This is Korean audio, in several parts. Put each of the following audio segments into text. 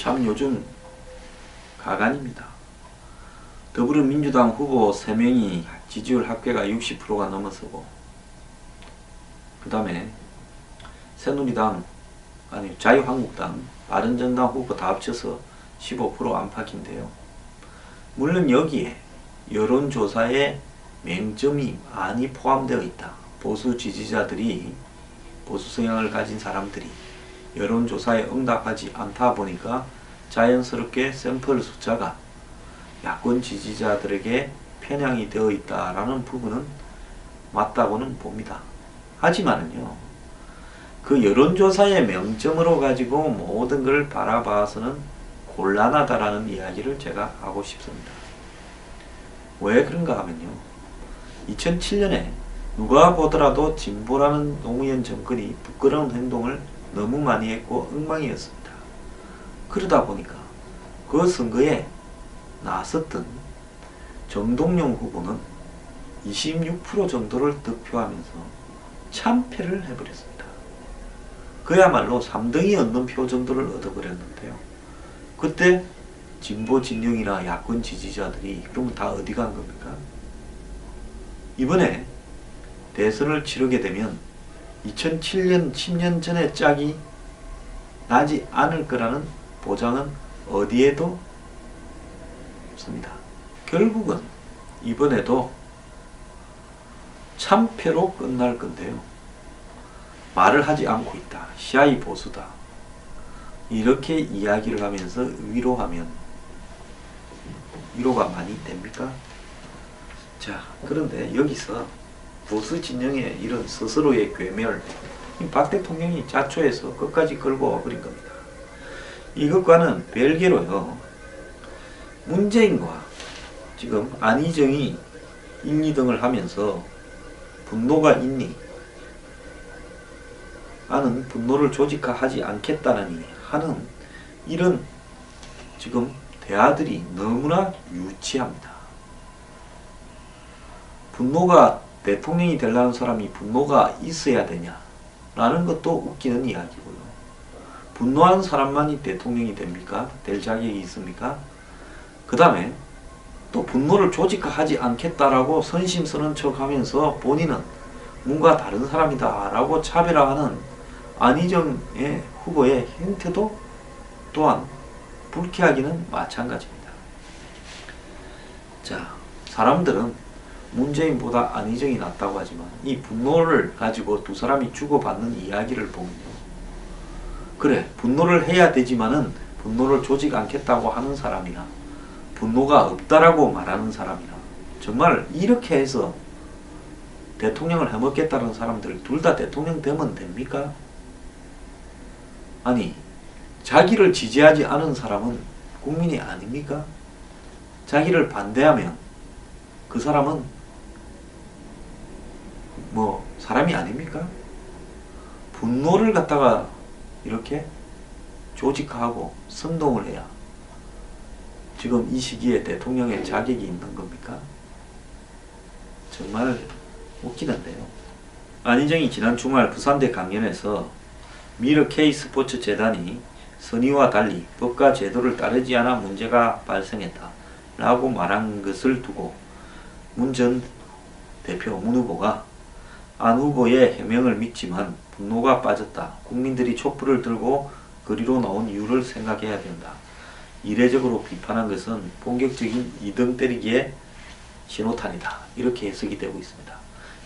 참 요즘 가관입니다. 더불어민주당 후보 3명이 지지율 합계가 60%가 넘어서고, 그 다음에 새누리당, 아니 자유한국당, 바른정당 후보 다 합쳐서 15% 안팎인데요. 물론 여기에 여론조사의 맹점이 많이 포함되어 있다. 보수 지지자들이, 보수 성향을 가진 사람들이 여론조사에 응답하지 않다 보니까 자연스럽게 샘플 숫자가 야권 지지자들에게 편향이 되어 있다라는 부분은 맞다고는 봅니다. 하지만은요, 그 여론조사의 명점으로 가지고 모든 걸 바라봐서는 곤란하다라는 이야기를 제가 하고 싶습니다. 왜 그런가 하면요, 2007년에 누가 보더라도 진보라는 노무현 정권이 부끄러운 행동을 너무 많이 했고 엉망이었습니다. 그러다 보니까 그 선거에 나섰던 정동영 후보는 26% 정도를 득표하면서 참패를 해버렸습니다. 그야말로 3등이 얻는 표 정도를 얻어버렸는데요. 그때 진보 진영이나 야권 지지자들이 그러면 다 어디 간 겁니까? 이번에 대선을 치르게 되면 2007년 10년 전의 짝이 나지 않을 거라는 보장은 어디에도 없습니다. 결국은 이번에도 참패로 끝날 건데요. 말을 하지 않고 있다. 시아이 보수다. 이렇게 이야기를 하면서 위로하면 위로가 많이 됩니까? 자, 그런데 여기서 보수 진영의 이런 스스로의 괴멸, 박 대통령이 자초해서 끝까지 끌고 와버린 겁니다. 이것과는 별개로요, 문재인과 지금 안희정이 1, 2등을 하면서 분노가 있니? 나는 분노를 조직화하지 않겠다느니 하는 이런 지금 대화들이 너무나 유치합니다. 분노가, 대통령이 되려는 사람이 분노가 있어야 되냐 라는 것도 웃기는 이야기고요. 분노하는 사람만이 대통령이 됩니까? 될 자격이 있습니까? 그 다음에 또 분노를 조직화하지 않겠다라고 선심 서는 척 하면서 본인은 뭔가 다른 사람이다 라고 차별화하는 안희정의 후보의 행태도 또한 불쾌하기는 마찬가지입니다. 자, 사람들은 문재인보다 안희정이 낫다고 하지만 이 분노를 가지고 두 사람이 주고받는 이야기를 보면요, 그래, 분노를 해야 되지만은 분노를 조직 않겠다고 하는 사람이나 분노가 없다라고 말하는 사람이나 정말 이렇게 해서 대통령을 해먹겠다는 사람들 둘 다 대통령 되면 됩니까? 아니, 자기를 지지하지 않은 사람은 국민이 아닙니까? 자기를 반대하면 그 사람은 뭐 사람이 아닙니까? 분노를 갖다가 이렇게 조직화하고 선동을 해야 지금 이 시기에 대통령의 자격이 있는 겁니까? 정말 웃기던데요. 안희정이 지난 주말 부산대 강연에서 미러 K스포츠 재단이 선의와 달리 법과 제도를 따르지 않아 문제가 발생했다 라고 말한 것을 두고 문 전 대표, 문 후보가 안 후보의 해명을 믿지만 분노가 빠졌다. 국민들이 촛불을 들고 거리로 나온 이유를 생각해야 된다. 이례적으로 비판한 것은 본격적인 2등 때리기의 신호탄이다. 이렇게 해석이 되고 있습니다.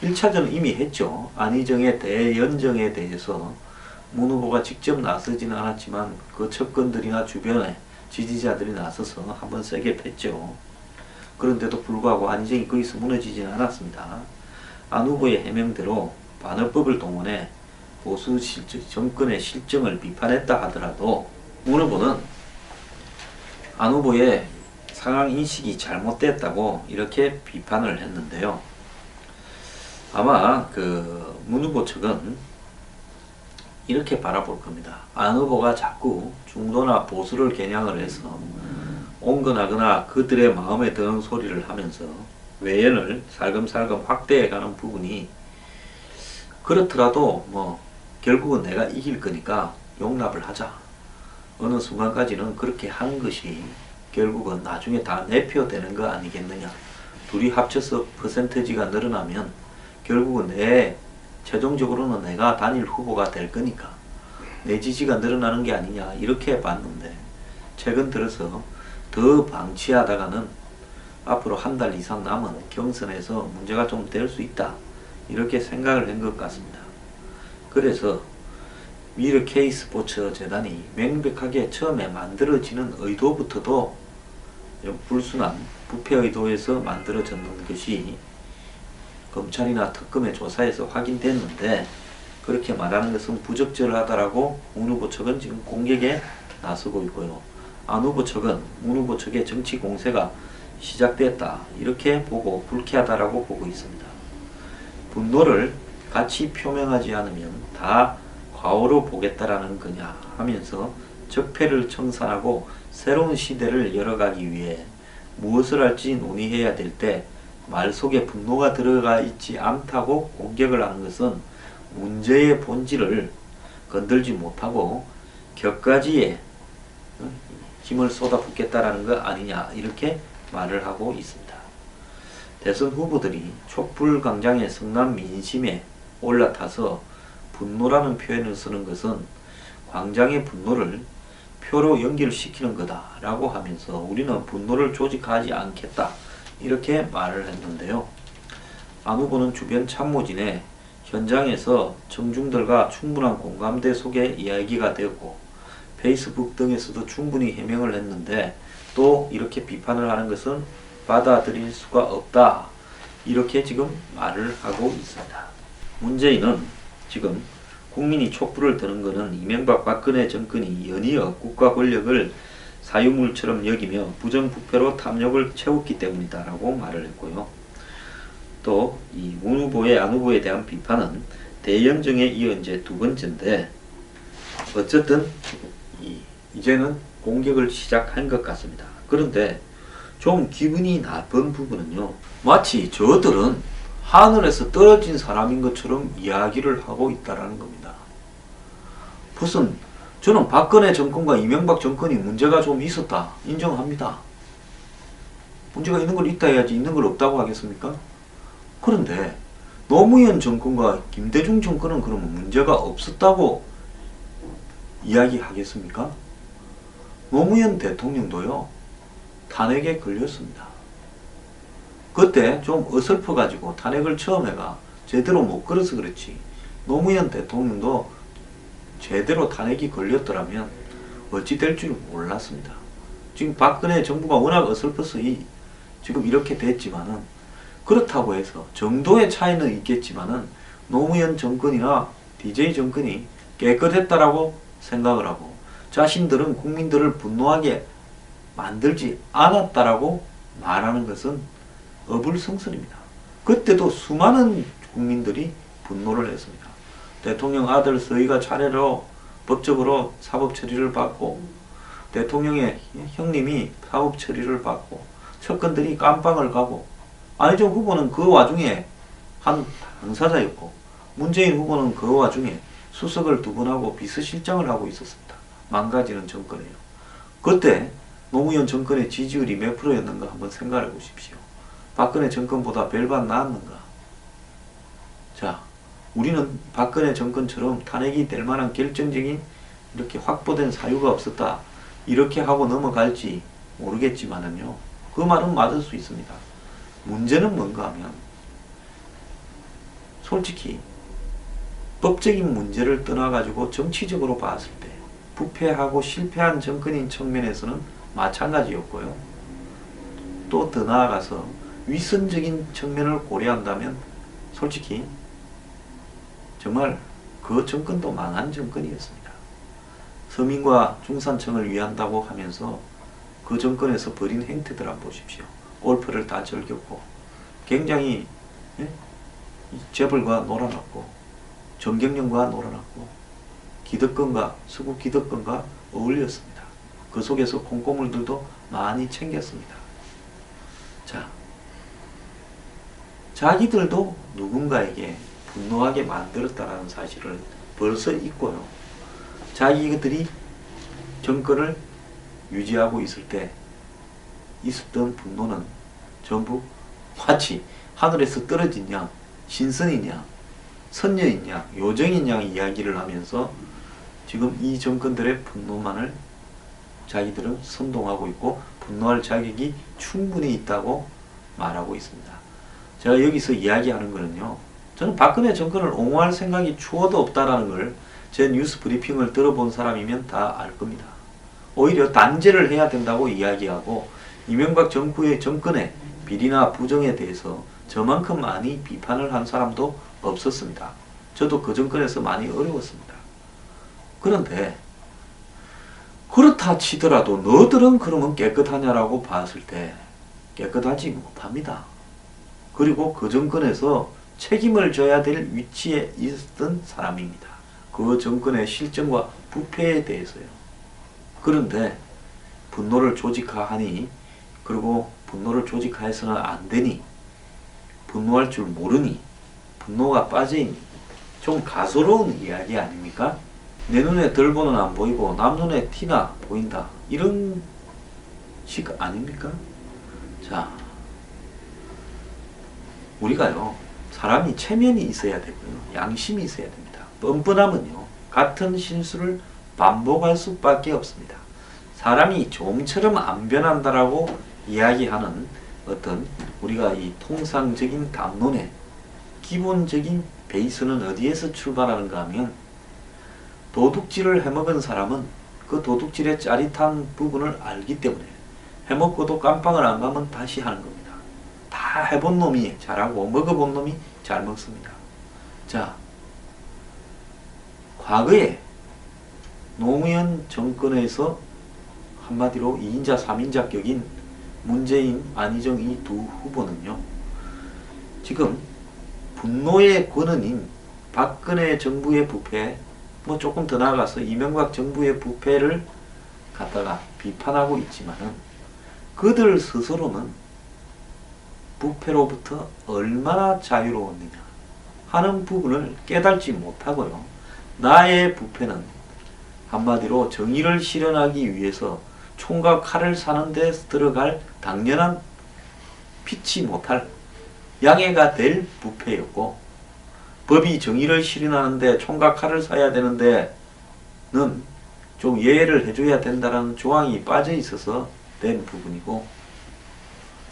1차전은 이미 했죠. 안희정의 대연정에 대해서 문 후보가 직접 나서지는 않았지만 그 측근들이나 주변에 지지자들이 나서서 한번 세게 팼죠. 그런데도 불구하고 안희정이 거기서 무너지지는 않았습니다. 안 후보의 해명대로 반어법을 동원해 보수 정권의 실정을 비판했다 하더라도 문 후보는 안 후보의 상황 인식이 잘못됐다고 이렇게 비판을 했는데요. 아마 그 문 후보 측은 이렇게 바라볼 겁니다. 안 후보가 자꾸 중도나 보수를 겨냥을 해서 온건하거나 그들의 마음에 드는 소리를 하면서 외연을 살금살금 확대해가는 부분이, 그렇더라도 뭐 결국은 내가 이길 거니까 용납을 하자 어느 순간까지는 그렇게 한 것이 결국은 나중에 다 내표되는 거 아니겠느냐. 둘이 합쳐서 퍼센테지가 늘어나면 결국은 최종적으로는 내가 단일 후보가 될 거니까 내 지지가 늘어나는 게 아니냐 이렇게 봤는데, 최근 들어서 더 방치하다가는 앞으로 한 달 이상 남은 경선에서 문제가 좀 될 수 있다 이렇게 생각을 한 것 같습니다. 그래서 미르 K스포츠 재단이 명백하게 처음에 만들어지는 의도부터도 불순한 부패 의도에서 만들어졌는 것이 검찰이나 특검의 조사에서 확인됐는데, 그렇게 말하는 것은 부적절하다라고 문 후보 측은 지금 공격에 나서고 있고요. 안 후보 측은 문 후보 측의 정치 공세가 시작됐다 이렇게 보고 불쾌하다라고 보고 있습니다. 분노를 같이 표명하지 않으면 다 과오로 보겠다라는 거냐 하면서 적폐를 청산하고 새로운 시대를 열어가기 위해 무엇을 할지 논의해야 될 때 말 속에 분노가 들어가 있지 않다고 공격을 하는 것은 문제의 본질을 건들지 못하고 격가지에 힘을 쏟아붓겠다라는 거 아니냐 이렇게 말을 하고 있습니다. 대선 후보들이 촛불광장의 성남 민심에 올라타서 분노라는 표현을 쓰는 것은 광장의 분노를 표로 연결시키는 거다라고 하면서 우리는 분노를 조직하지 않겠다 이렇게 말을 했는데요. 안 후보는 주변 참모진에 현장에서 청중들과 충분한 공감대 속에 이야기가 되었고 페이스북 등에서도 충분히 해명을 했는데 또 이렇게 비판을 하는 것은 받아들일 수가 없다 이렇게 지금 말을 하고 있습니다. 문재인은 지금 국민이 촛불을 드는 것은 이명박 박근혜 정권이 연이어 국가 권력을 사유물처럼 여기며 부정부패로 탐욕을 채웠기 때문이다 라고 말을 했고요. 또 이 문 후보의 안 후보에 대한 비판은 대연정에 이어 이제 두 번째인데, 어쨌든 이제는 공격을 시작한 것 같습니다. 그런데 좀 기분이 나쁜 부분은요, 마치 저들은 하늘에서 떨어진 사람인 것처럼 이야기를 하고 있다라는 겁니다. 무슨 저는 박근혜 정권과 이명박 정권이 문제가 좀 있었다 인정합니다. 문제가 있는 걸 있다 해야지 있는 걸 없다고 하겠습니까? 그런데 노무현 정권과 김대중 정권은 그러면 문제가 없었다고 이야기하겠습니까? 노무현 대통령도요 탄핵에 걸렸습니다. 그때 좀 어설퍼 가지고 탄핵을 처음 해가 제대로 못 걸어서 그렇지, 노무현 대통령도 제대로 탄핵이 걸렸더라면 어찌 될 줄 몰랐습니다. 지금 박근혜 정부가 워낙 어설퍼서 지금 이렇게 됐지만은, 그렇다고 해서 정도의 차이는 있겠지만은 노무현 정권이나 DJ 정권이 깨끗했다라고 생각을 하고 자신들은 국민들을 분노하게 만들지 않았다라고 말하는 것은 어불성설입니다. 그때도 수많은 국민들이 분노를 했습니다. 대통령 아들 서희가 차례로 법적으로 사법 처리를 받고 대통령의 형님이 사법 처리를 받고 측근들이 깜빵을 가고 안희정 후보는 그 와중에 한 당사자였고 문재인 후보는 그 와중에 수석을 2번 하고 비서실장을 하고 있었습니다. 망가지는 정권이에요. 그때 노무현 정권의 지지율이 몇 프로였는가 한번 생각해 보십시오. 박근혜 정권보다 별반 나았는가? 자, 우리는 박근혜 정권처럼 탄핵이 될 만한 결정적인 이렇게 확보된 사유가 없었다 이렇게 하고 넘어갈지 모르겠지만은요, 그 말은 맞을 수 있습니다. 문제는 뭔가 하면 솔직히 법적인 문제를 떠나가지고 정치적으로 봤을 때 부패하고 실패한 정권인 측면에서는 마찬가지였고요. 또 더 나아가서 위선적인 측면을 고려한다면 솔직히 정말 그 정권도 망한 정권이었습니다. 서민과 중산층을 위한다고 하면서 그 정권에서 벌인 행태들 한번 보십시오. 골프를 다 즐겼고 굉장히 재벌과 놀아났고 정경련과 놀아났고 기득권과 서구 기득권과 어울렸습니다. 그 속에서 콩고물들도 많이 챙겼습니다. 자, 자기들도 누군가에게 분노하게 만들었다는 사실을 벌써 잊고요. 자기들이 정권을 유지하고 있을 때 있었던 분노는 전부 마치 하늘에서 떨어진 양, 신선이냐, 선녀이냐, 요정이냐 이야기를 하면서 지금 이 정권들의 분노만을 자기들은 선동하고 있고 분노할 자격이 충분히 있다고 말하고 있습니다. 제가 여기서 이야기하는 거는요, 저는 박근혜 정권을 옹호할 생각이 추호도 없다라는 걸 제 뉴스 브리핑을 들어본 사람이면 다 알 겁니다. 오히려 단죄를 해야 된다고 이야기하고 이명박 정부의 정권의 비리나 부정에 대해서 저만큼 많이 비판을 한 사람도 없었습니다. 저도 그 정권에서 많이 어려웠습니다. 그런데 그렇다 치더라도 너들은 그러면 깨끗하냐라고 봤을 때 깨끗하지 못합니다. 그리고 그 정권에서 책임을 져야 될 위치에 있었던 사람입니다. 그 정권의 실정과 부패에 대해서요. 그런데 분노를 조직하니, 그리고 분노를 조직해서는 안 되니, 분노할 줄 모르니, 분노가 빠져있니, 좀 가소로운 이야기 아닙니까? 내 눈에 들보는 안 보이고 남 눈에 티나 보인다, 이런 식 아닙니까? 자, 우리가요, 사람이 체면이 있어야 되고요, 양심이 있어야 됩니다. 뻔뻔하면요, 같은 실수를 반복할 수밖에 없습니다. 사람이 좀처럼 안 변한다라고 이야기하는 어떤 우리가 이 통상적인 담론의 기본적인 베이스는 어디에서 출발하는가 하면, 도둑질을 해먹은 사람은 그 도둑질의 짜릿한 부분을 알기 때문에 해먹고도 깜빵을 안 가면 다시 하는 겁니다. 다 해본 놈이 잘하고 먹어본 놈이 잘 먹습니다. 자, 과거에 노무현 정권에서 한마디로 2인자 3인자 격인 문재인, 안희정 이 두 후보는요, 지금 분노의 권원인 박근혜 정부의 부패, 뭐 조금 더 나아가서 이명박 정부의 부패를 갖다가 비판하고 있지만은, 그들 스스로는 부패로부터 얼마나 자유로웠느냐 하는 부분을 깨닫지 못하고요, 나의 부패는 한마디로 정의를 실현하기 위해서 총과 칼을 사는 데 들어갈 당연한 피치 못할 양해가 될 부패였고, 법이 정의를 실현하는데 총과 칼을 사야 되는데는 좀 예외를 해줘야 된다는 조항이 빠져 있어서 된 부분이고,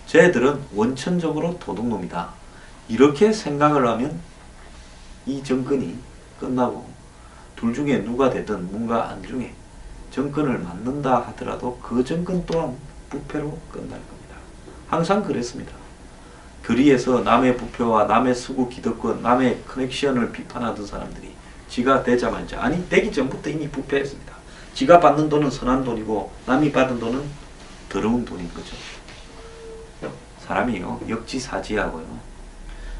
쟤들은 원천적으로 도둑놈이다, 이렇게 생각을 하면 이 정권이 끝나고 둘 중에 누가 되든 문과 안중에 정권을 맡는다 하더라도 그 정권 또한 부패로 끝날 겁니다. 항상 그랬습니다. 거리에서 남의 부패와 남의 수구 기득권, 남의 커넥션을 비판하던 사람들이 지가 되자마자, 아니 되기 전부터 이미 부패했습니다. 지가 받는 돈은 선한 돈이고 남이 받은 돈은 더러운 돈인 거죠. 사람이요, 역지사지하고요,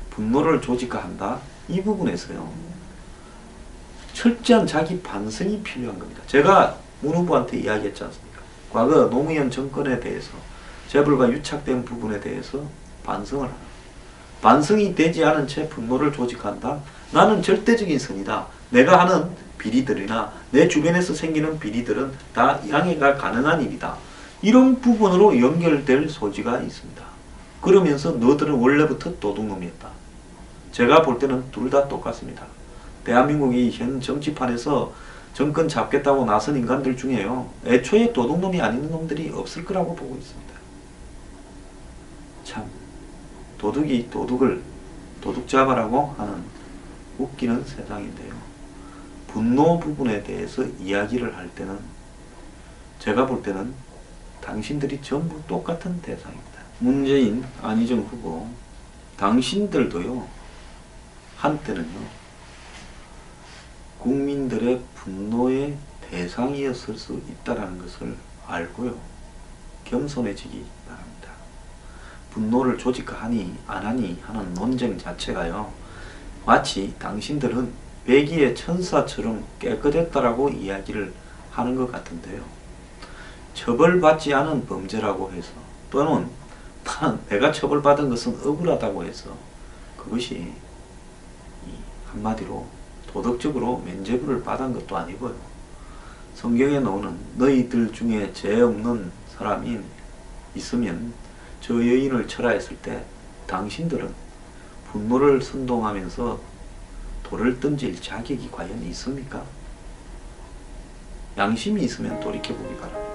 분노를 조직화한다, 이 부분에서요 철저한 자기 반성이 필요한 겁니다. 제가 문 후보한테 이야기했지 않습니까? 과거 노무현 정권에 대해서 재벌과 유착된 부분에 대해서 반성을 하라. 반성이 되지 않은 채 분노를 조직한다? 나는 절대적인 선이다. 내가 하는 비리들이나 내 주변에서 생기는 비리들은 다 양해가 가능한 일이다. 이런 부분으로 연결될 소지가 있습니다. 그러면서 너들은 원래부터 도둑놈이었다. 제가 볼 때는 둘 다 똑같습니다. 대한민국이 현 정치판에서 정권 잡겠다고 나선 인간들 중에요, 애초에 도둑놈이 아닌 놈들이 없을 거라고 보고 있습니다. 참, 도둑이 도둑을 도둑 잡아라고 하는 웃기는 세상인데요. 분노 부분에 대해서 이야기를 할 때는 제가 볼 때는 당신들이 전부 똑같은 대상입니다. 문재인, 안희정 후보, 당신들도요, 한때는요, 국민들의 분노의 대상이었을 수 있다는 것을 알고요, 겸손해지기 바랍니다. 분노를 조직하니 안하니 하는 논쟁 자체가요, 마치 당신들은 백의의 천사처럼 깨끗했다라고 이야기를 하는 것 같은데요, 처벌받지 않은 범죄라고 해서, 또는 내가 처벌받은 것은 억울하다고 해서 그것이 한마디로 도덕적으로 면죄부를 받은 것도 아니고요, 성경에 나오는 너희들 중에 죄 없는 사람이 있으면 저 여인을 철하했을 때 당신들은 분노를 선동하면서 돌을 던질 자격이 과연 있습니까? 양심이 있으면 돌이켜보기 바랍니다.